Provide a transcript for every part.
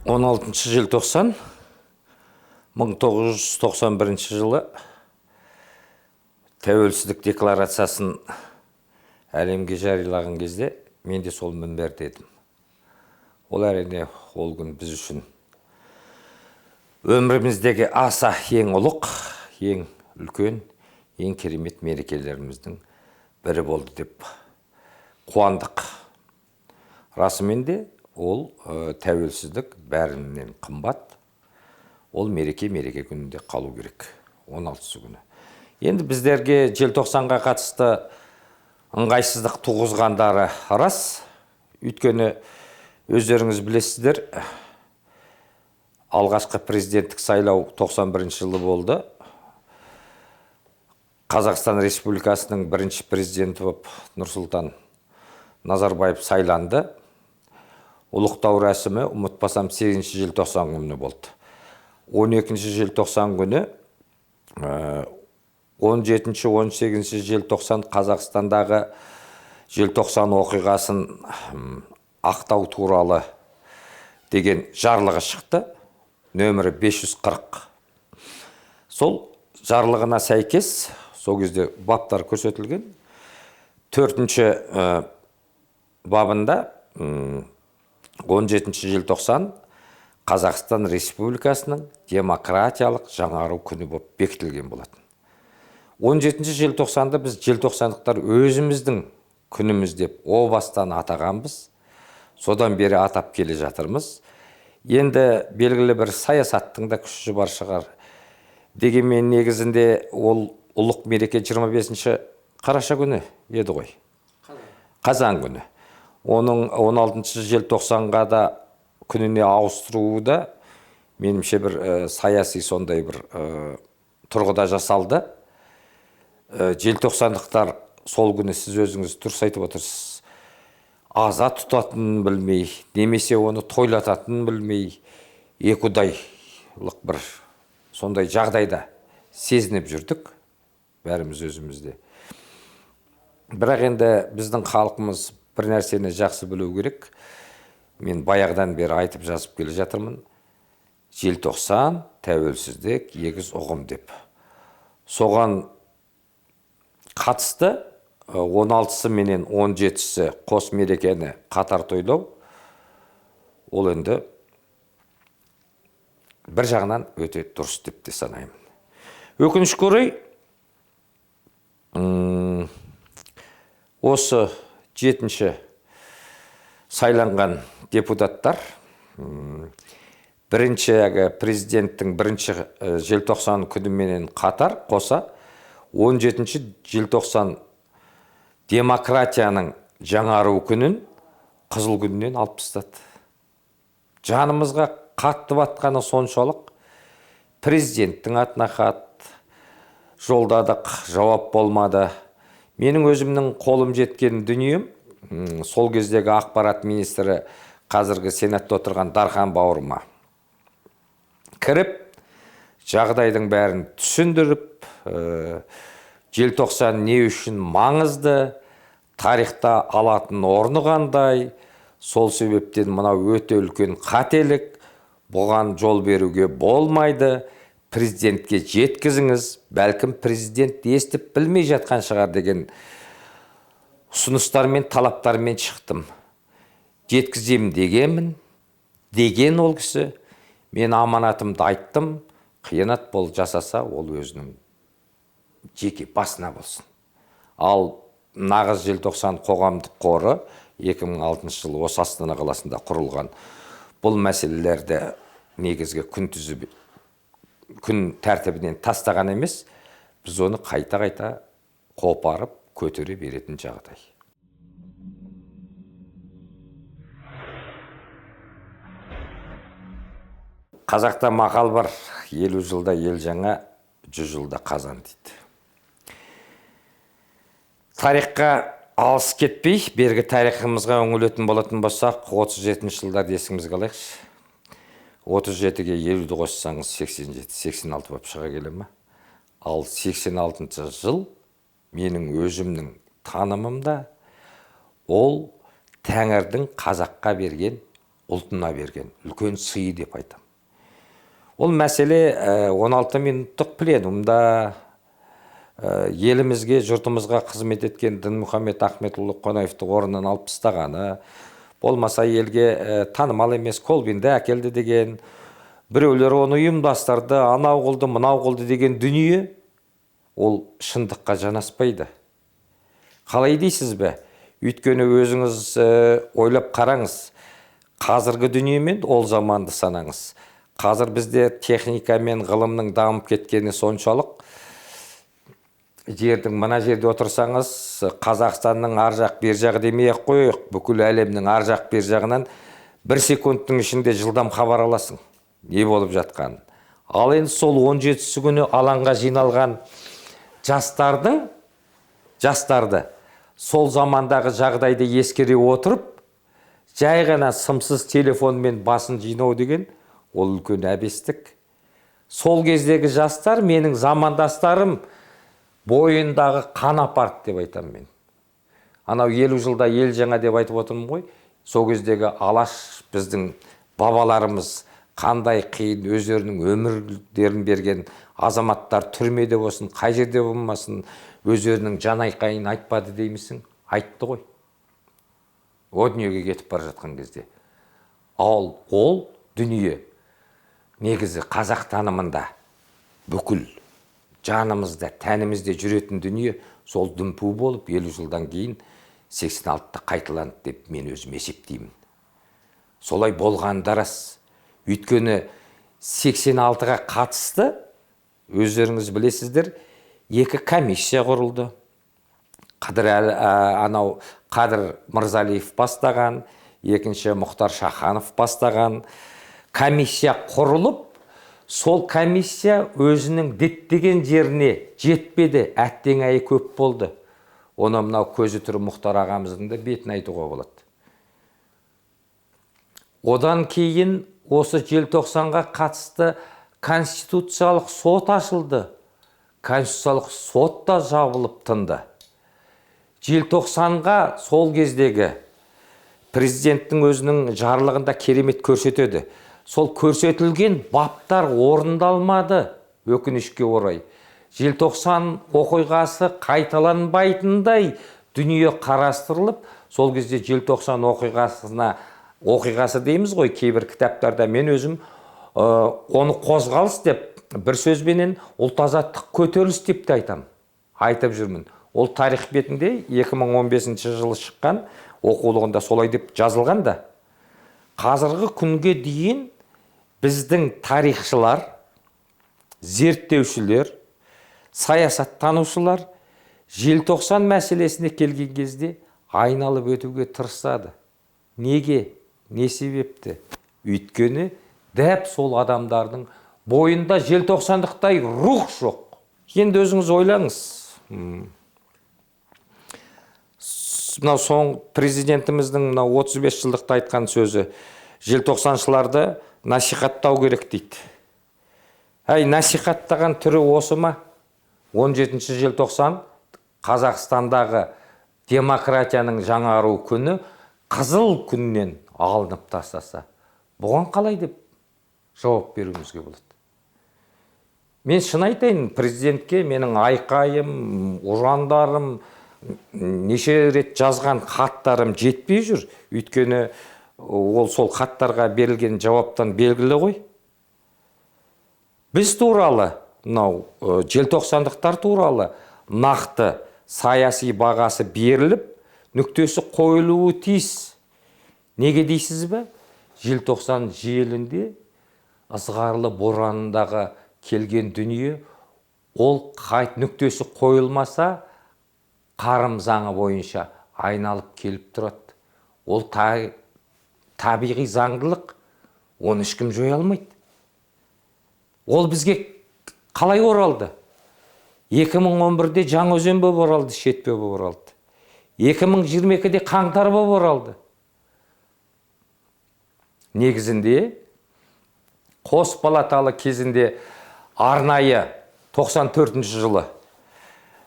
16 желтоқсан 1991 жылы тәуелсіздік декларациясын әлемге жариялаған кезде мен де сол мінберде едім. Ол әрине ол күн біз үшін өміріміздегі аса ең ұлық, ең үлкен, ең керемет мерекелеріміздің бірі болды деп қуандық. Расымен де ол тәуелсіздік бәрінен қымбат. Ол мереке күнінде қалу керек, 16 күні. Енді біздерге желтоқсанға қатысты ыңғайсыздық туғызғандары рас. Өйткені өздеріңіз білесіздер, алғашқы президенттік сайлау 91 жылы болды. Қазақстан Республикасының бірінші президенті болып Нұрсұлтан Назарбаев сайланды. Ұлықтау рәсімі, ұмытпасам, 8 желтоқсан күні болды. 12 желтоқсан күні, 17-18 желтоқсан Қазақстандағы желтоқсан оқиғасын ақтау туралы деген жарлығы шықты, нөмірі 540. Сол жарлығына сәйкес, сол кезде баптар көрсетілген, 4-ші бабында 17 желтоқсан Қазақстан Республикасының демократиялық жаңару күні болып бекітілген болатын. 17 желтоқсанды біз желтоқсандықтар өзіміздің күніміз деп о бастан атағанбыз. Содан бері атап келе жатырмыз. Енді белгілі бір саясаттың да күші бар шығар. Дегенмен негізінде ол ұлық мереке 25 қараша күні еді ғой. Қазан күні. Оның 16 желтоқсанға да күніне ауыстыруы да менімше бір саяси сондай бір тұрғыда жасалды. Желтоқсандықтар сол күні сіз өзіңіз дұрыс айтып отырсыз. Аза тұтатынын білмей, немесе оны тойлататынын білмей, екудайлық бір сондай жағдайда сезініп жүрдік, бәріміз өзімізде. Бірақ енді біздің халқымыз бір нәрсені жақсы білу керек. Мен баяғыдан бері айтып жазып келе жатырмын. Желтоқсан, тәуелсіздік, егіз ұғым деп. Соған қатысты 16-сы менен 17-сі қос мерекені қатар тойлау, ол енді бір жағынан өте дұрыс деп те санаймын. Өкінішке орай, осы 7-ші сайланған депутаттар бірінші президенттің 1-ші желтоқсан күніменен қатар қоса 17-ші желтоқсан демократияның жаңару күнін қызыл күнінен алып тастады. Жанымызға қатты батқаны соншалық, президенттің атына хат жолдадық, жауап болмады. Менің өзімнің қолым жеткен дүнием, сол кездегі ақпарат министрі, қазіргі сенатта отырған Дархан бауырыма кіріп, жағдайдың бәрін түсіндіріп, желтоқсан не үшін маңызды, тарихта алатын орны қандай, сол себептен мынау өте үлкен қателік, бұған жол беруге болмайды, президентке жеткізіңіз, бәлкім президент естіп білмей жатқан шығар деген ұсыныстармен, талаптармен шықтым. Жеткізем деген ол кісі, мен аманатымды айттым, қиянат бол жасаса, ол өзінің жеке басына болсын. Ал нағыз желтоқсан қоғамдық қоры 2006 жылы осы Астана қаласында құрылған. Бұл мәселелерді негізгі күн тәртібінен тастаған емес, біз оны қайта қопарып көтере беретін жағдай. Қазақта мақал бар, 50 жылда ел жаңа, 100 жылда қазан дейді. Тарихқа алыс кетпей, бергі тарихымызға өңілетін болатын болсақ, 37 жылдар есіңізге алайықшы. 37-ге 50-ді қоссаңыз 86 болып шыға келе ме? Ал 86 жыл менің өзімнің танымымда ол Тәңірдің қазаққа берген ұлтына берген үлкен сый деп айтам. Ол мәселе 16 минуттық пленумда елімізге, жұртымызға қызмет еткен Дінмұхамед Ахметұлы Қонаевты орнынан алып тастағаны, болмаса елге танымал емес Колбинді әкелді деген, біреулер оны ұйымдастырды, анау қылды, мынау қылды деген дүние, ол шындыққа жанаспайды. Қалай дейсіз бе? Өйткені өзіңіз ойлап қараңыз, қазіргі дүниемен ол заманды санаңыз. Қазір бізде техника мен ғылымның дамып кеткені соншалық, жердің мына жерде отырсаңыз, Қазақстанның ар жақ бер жағы демей-ақ қояйық, бүкіл әлемнің ар жақ бер жағынан 1 секундтың ішінде жылдам хабар аласың, не болып жатқанын. Ал енді сол 17-сі күні алаңға жиналған жастарды сол замандағы жағдайды ескере отырып, жай ғана сымсыз телефонмен басын жинау деген ол үлкен әбестік. Сол кездегі жастар менің замандастарым бойындағы қан апарды деп айтам мен. Анау 50 жылда ел жаңа деп айтып отырмын ғой. Сол кездегі алаш біздің бабаларымыз қандай қиын өздерінің өмірлерін берген азаматтар түрмеде болсын, қай жерде болмасын, өздерінің жан айқайын айтпады деймісің? Айтты ғой. О дүниеге кетіп бара жатқан кезде. Ол дүние негізі қазақ танымында бүкіл жанымызда, тәнімізде жүретін дүние сол дүмпу болып 50 жылдан кейін 86-та қайталанды деп мен өзім есептеймін. Солай болғаны рас. Өйткені 86-ға қатысты, өздеріңіз білесіздер, 2 комиссия құрылды. Қадыр Мырзалиев бастаған, екінші Мұхтар Шаханов бастаған комиссия құрылып, сол комиссия өзінің діттеген жеріне жетпеді, әттең айы көп болды. Оны мынау көзі түрі Мұхтар ағамыздың да бетін айтуға болады. Одан кейін осы желтоқсанға қатысты конституциялық сот ашылды. Конституциялық сот та жабылып тынды. Желтоқсанға сол кездегі президенттің өзінің жарлығында керемет көрсетеді. Сол көрсетілген баптар орындалмады, өкінішке орай. Желтоқсан оқиғасы қайталанбайтындай дүние қарастырылып, сол кезде желтоқсан оқиғасы дейміз ғой кейбір кітаптарда. Мен өзім оны қозғалыс деп, бір сөзбенен ұлт азаттық көтеріліс деп те айтып жүрмін. Ол тарих бетінде 2015 жылы шыққан оқулығында солай деп жазылған да. Қазіргі күнге дейін біздің тарихшылар, зерттеушілер, саясаттанушылар желтоқсан мәселесіне келген кезде айналып өтуге тырысады. Неге? Не себепті? Өйткені дәп сол адамдардың бойында желтоқсандықтай рух жоқ. Енді өзіңіз ойлаңыз. Мынау соң президентіміздің 35 жылдықта айтқан сөзі, желтоқсаншыларды насихаттау керек дейді. Насихаттаған түрі осы ма? 17 желтоқсан Қазақстандағы демократияның жаңару күні қызыл күннен алынып тастаса, бұған қалай деп жауап беруімізге болады. Мен шын айтайын, президентке менің айқайым, ұрандарым, неше рет жазған хаттарым жетпей жүр. Өйткені ол сол хаттарға берілген жауаптан белгілі ғой. Біз туралы, желтоқсандықтар туралы нақты саяси бағасы беріліп, нүктесі қойылуы тиіс. Неге дейсіз бе? Желтоқсан желінде ызғарлы боранындағы келген дүние, ол нүктесі қойылмаса, қарым заңы бойынша айналып келіп тұрады. Ол табиғи заңдылық, оны ешкім жоя алмайды. Ол бізге қалай оралды? 2011-де Жаңаөзен болып оралды, Шетпе болып оралды. 2022-де қаңтар болып оралды. Негізінде қос палаталы кезінде арнайы 94 жылы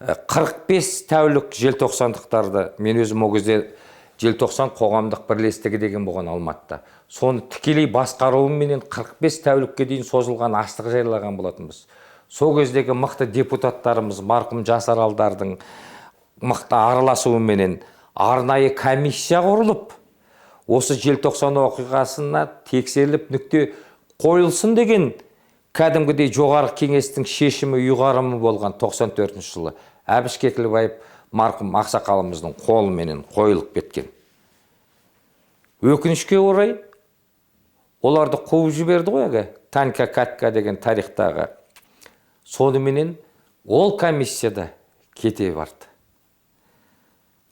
45 тәулік желтоқсандықтарды мен өзім о кезде желтоқсан қоғамдық бірлестігі деген болған Алматыда. Соны тікелей басқаруыменен 45 тәулікке дейін созылған аштық жариялаған болатынбыз. Сол кездегі мықты депутаттарымыз, марқұм Жасаралдардың мықты араласуыменен арнайы комиссия құрылып, осы желтоқсан оқиғасына тексеріліп нүкте қойылсын деген кәдімгідей жоғарғы кеңестің шешімі ұйғарымы болған 94 жылы Әбіш Кекілбаев марқұм ақсақалымыздың қолыменен қойылып кеткен. Өкінішке орай оларды қуып жіберді ғой, әге Танька Катка деген тарихтағы. Соныменен ол комиссияда кете барды.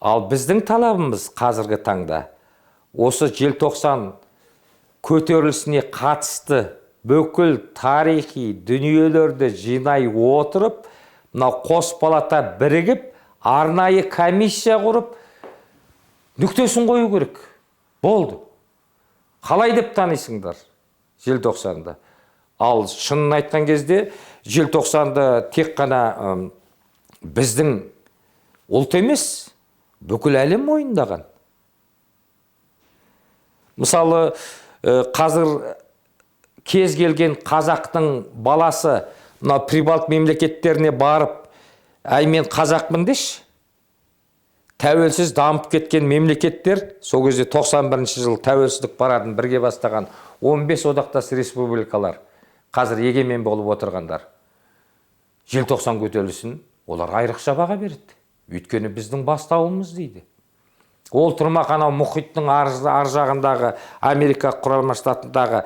Ал біздің талабымыз қазіргі таңда осы желтоқсан көтерілісіне қатысты бүкіл тарихи дүниелерді жинай отырып, мынау қос палата бірігіп, арнайы комиссия құрып, нүктесін қою керек. Болды. Қалай деп танисыңдар желтоқсанды? Ал шынын айтқан кезде желтоқсанды тек қана біздің ұлт емес, бүкіл әлем мойындаған. Мысалы, қазір кез келген қазақтың баласы мына Прибалт мемлекеттеріне барып, әй мен қазақпын деші. Тәуелсіз дамып кеткен мемлекеттер, сол кезде 91 жыл тәуелсіздік парадын бірге бастаған 15 одақтас республикалар, қазір егемен болып отырғандар. Желтоқсан көтерілісін олар айрықша баға береді. Өйткені біздің бастауымыз дейді. Ол тұрмақ анау мұхиттың ар жағындағы Америка құрама штатындағы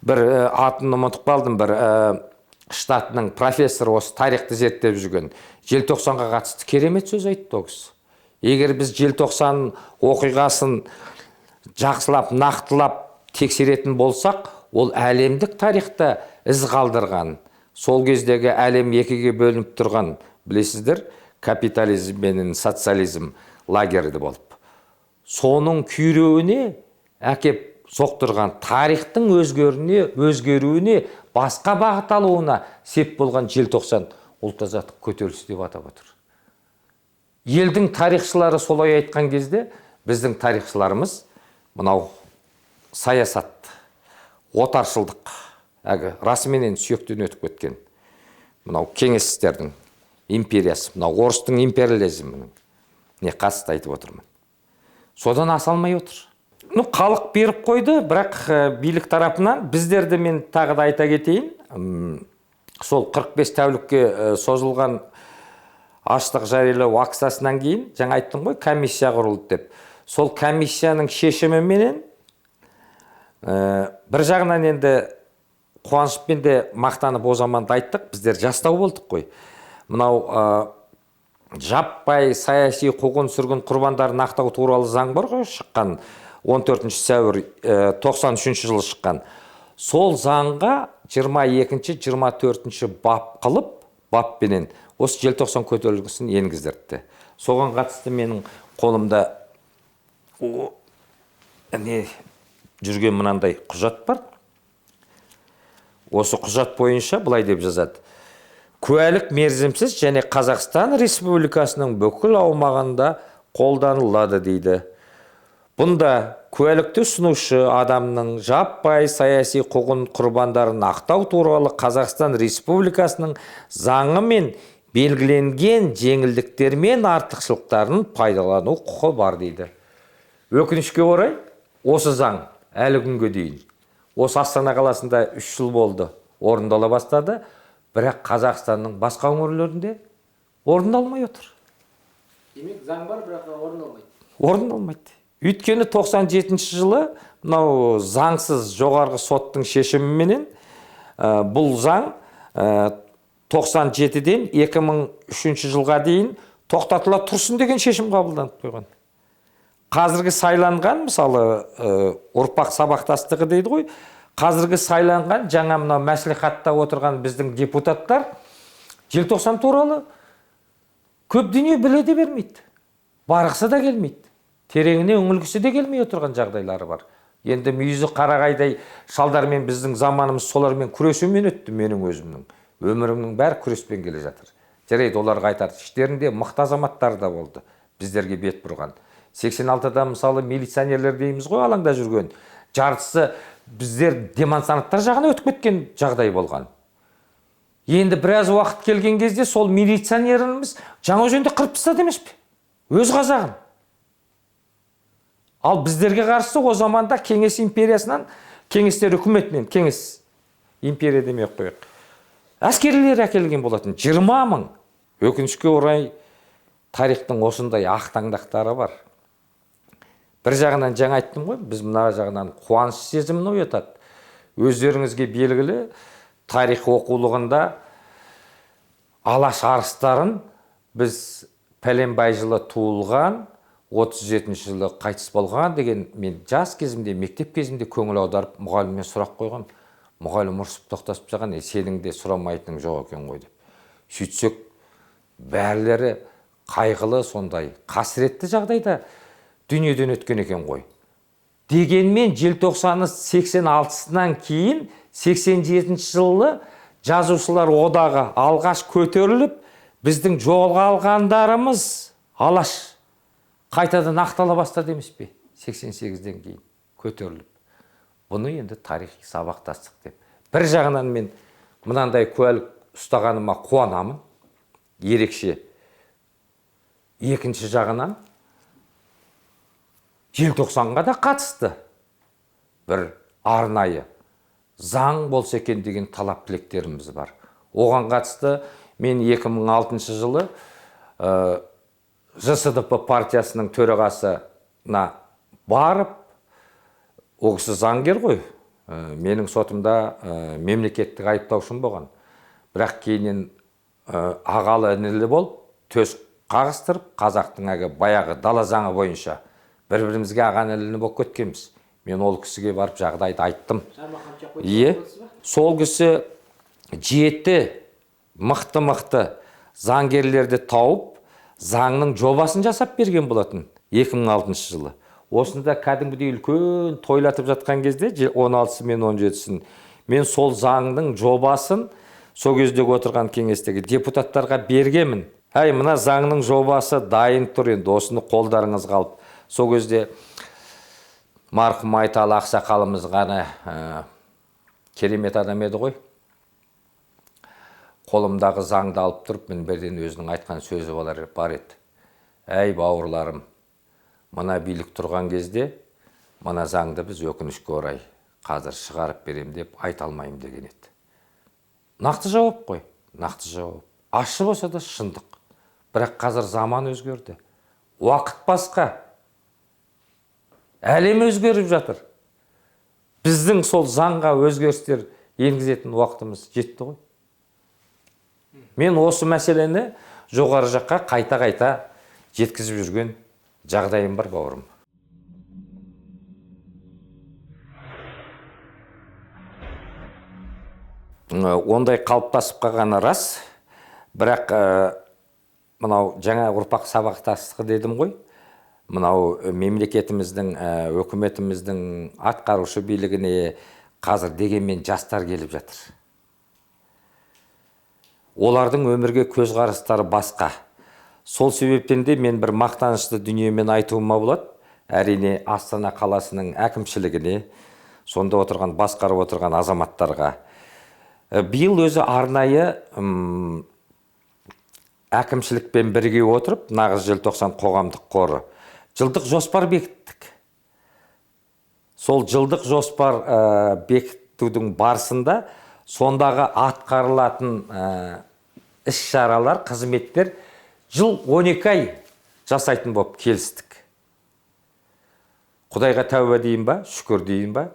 бір атын ұмытып қалдым, бір штатының профессоры, осы тарихты зерттеп жүрген, желтоқсанға қатысты керемет сөз айтты ол кісі. Егер біз желтоқсан оқиғасын жақсылап, нақтылап тексеретін болсақ, ол әлемдік тарихта із қалдырған. Сол кездегі әлем екіге бөлініп тұрған, білесіздер, капитализм мен социализм лагерді болып. Соның күйреуіне әкеп соқтырған, тарихтың өзгеруіне, басқа бағыт алуына сеп болған желтоқсан ұлт-азаттық көтерілісі деп атап отыр. Елдің тарихшылары солай айтқан кезде, біздің тарихшыларымыз мынау саясат, отаршылдық, расыменен сүйектен өтіп кеткен. Мынау кеңестердің империясы, мынау орыстың империализмінің не қатысты айтып отырмын. Содан аса алмай отыр. Халық беріп қойды, бірақ билік тарапынан біздерді мен тағы да айта кетейін. Сол 45 тәулікке созылған аштық жариялау акциясынан кейін, жаңа айттым ғой, комиссия құрылды деп. Сол комиссияның шешіміменен бір жағынан енді қуанышпен де мақтанып о заманда айттық, біздер жастау болдық қой. Мынау жаппай саяси қуғын-сүргін құрбандарын ақтау туралы заң бар ғой, шыққан 14 сәуір 93 жылы шыққан. Сол заңға 22-24 бап қылып, баппенен осы желтоқсан көтерілісін енгіздірді. Соған қатысты менің қолымда жүрген мынандай құжат бар. Осы құжат бойынша былай деп жазады: куәлік мерзімсіз және Қазақстан Республикасының бүкіл аумағында қолданылады дейді. Бұнда куәлікті ұсынушы адамның жаппай саяси қуғын құрбандарын ақтау туралы Қазақстан Республикасының заңы мен белгіленген жеңілдіктер мен артықшылықтарын пайдалану құқы бар дейді. Өкінішке орай, осы заң әлі күнге дейін, осы Астана қаласында 3 жыл болды, орындала бастады, бірақ Қазақстанның басқа өңірлерінде орындалмай отыр. Демек, заң бар, бірақ орындалмайды. Орындалмайды. Өйткені 97 жылы мынау заңсыз жоғарғы соттың шешіміменен бұл заң 97-ден 2003 жылға дейін тоқтатыла тұрсын деген шешім қабылданып қойған. Қазіргі сайланған, мысалы, ұрпақ сабақтастығы дейді ғой, қазіргі сайланған жаңа мынау мәслихатта отырған біздің депутаттар желтоқсан туралы көп дүние біле де бермейді. Барғысы да келмейді. Тереңіне үңілгісі де келмей отырған жағдайлары бар. Енді мүйізі қарағайдай шалдармен біздің заманымыз солармен күресумен өтті. Менің өзімнің өмірімнің бәрі күреспен келе жатыр. Жарайды, оларға айтады, іштерінде мықты азаматтар да болды, біздерге бет бұрған. 86-да мысалы милиционерлер дейміз ғой алаңда жүрген. Жартысы біздер демонстранттар жағына өтіп кеткен жағдай болған. Енді біраз уақыт келген кезде сол милиционеріміз Жаңаөзенде қырып тастады емес пе? Өз қазағын. Ал біздерге қарсы о заманда Кеңес империясынан, Кеңестер үкіметінен, Кеңес империя демей қояйық, әскерлер әкелген болатын 20 мың. Өкінішке орай тарихтың осындай ақтаңдақтары бар. Бір жағынан жаңа айттым ғой, біз мына жағынан қуаныш сезімін оятады. Өздеріңізге белгілі тарих оқулығында Алаш арыстарын біз пәленбай жылы туылған, 37 жылы қайтыс болған деген мен жас кезімде, мектеп кезімде көңіл аударып мұғаліммен сұрақ қойған. Мұғалім ұрсып тоқтасып жатқан, сенің де сұрамайтының жоқ екен ғой деп. Сөйтсек, бәрілері қайғылы сондай, қасіретті жағдайда дүниеден өткен екен ғой. Дегенмен желтоқсаны 86-сынан кейін 87 жылы жазушылар одағы алғаш көтеріліп, біздің жолға алғандарымыз Алаш қайтадан ақтала бастады емес пе? 88-ден кейін көтеріліп. Бұны енді тарихи сабақтастық деп. Бір жағынан мен мынандай куәлік ұстағаныма қуанамын, ерекше. Екінші жағынан желтоқсанға да қатысты бір арнайы заң болса екен деген талап тілектеріміз бар. Оған қатысты мен 2006 жылы ЖСДП партиясының төрағасына барып, ол кісі заңгер ғой, менің сотымда мемлекеттік айыптаушым болған. Бірақ кейіннен ағалы інілі болып, төс қағыстырып, қазақтың әгі баяғы дала заңы бойынша бір-бірімізге ағаны інілі болып кеткенбіз. Мен ол кісіге барып жағдайды айттым. Сол кісі 7 мықты заңгерлерді тауып, заңның жобасын жасап берген болатын 2006 жылы. Осында кәдімгідей үлкен тойлатып жатқан кезде 16-сы мен 17-сін мен сол заңның жобасын сол кездегі отырған кеңестегі депутаттарға бергенмін. Мына заңның жобасы дайын тұр, енді осыны қолдарыңызға алып. Сол кезде марқұм Айталы ақсақалымыз ғана керемет адам еді ғой. Қолымдағы заңды алып тұрып, мінберден өзінің айтқан сөзі бар еді. Әй бауырларым, мына билік тұрған кезде, мына заңды біз өкінішке орай қазір шығарып берем деп айта алмайым деген еді. Нақты жауап қой, нақты жауап. Ащы болса да шындық. Бірақ қазір заман өзгерді. Уақыт басқа. Әлем өзгеріп жатыр. Біздің сол заңға өзгерістер енгізетін уақытымыз жетті ғой. Мен осы мәселені жоғары жаққа қайта жеткізіп жүрген жағдайым бар, бауырым. Ондай қалыптасып қалғаны рас, бірақ мынау жаңа ұрпақ сабақтастығы дедім ғой. Мынау мемлекетіміздің, өкіметіміздің атқарушы билігіне қазір дегенмен жастар келіп жатыр. Олардың өмірге көзқарастары басқа. Сол себептен де мен бір мақтанышты дүниемен айтуыма болады. Әрине Астана қаласының әкімшілігіне, сонда отырған, басқарып отырған азаматтарға. Биыл өзі арнайы әкімшілікпен бірге отырып, нағыз желтоқсан қоғамдық қоры жылдық жоспар бекіттік. Сол жылдық жоспар бекітудің барысында сондағы атқарылатын іс-шаралар, қызметтер жыл 12 ай жасайтын болып келістік. Құдайға тәуба дейін ба, шүкір дейін ба,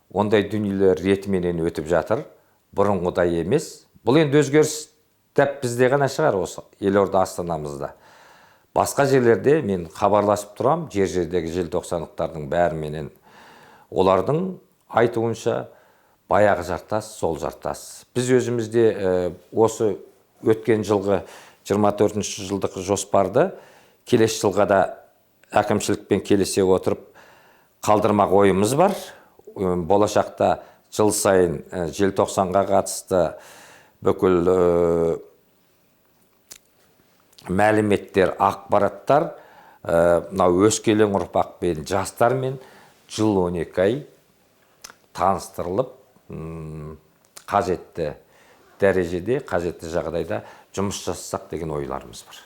ондай дүниелер ретіменен өтіп жатыр. Бұрынғыдай емес. Бұл енді өзгеріс тәп бізде ғана шығар, осы елорда Астанамызда. Басқа жерлерде мен хабарласып тұрам, жер-жердегі желтоқсандықтардың бәріменен. Олардың айтуынша баяғы жартас, сол жартас. Біз өзімізде осы өткен жылғы 24-ші жылдық жоспарды келесі жылға да әкімшілікпен келісе отырып қалдырмақ ойымыз бар. Болашақта жыл сайын желтоқсанға қатысты бүкіл мәліметтер, ақпараттар мынау өскелең ұрпақпен, жастармен жыл 12 ай таныстырылып, қажетті дәрежеде, қажетті жағдайда жұмыс жасасақ деген ойларымыз бар.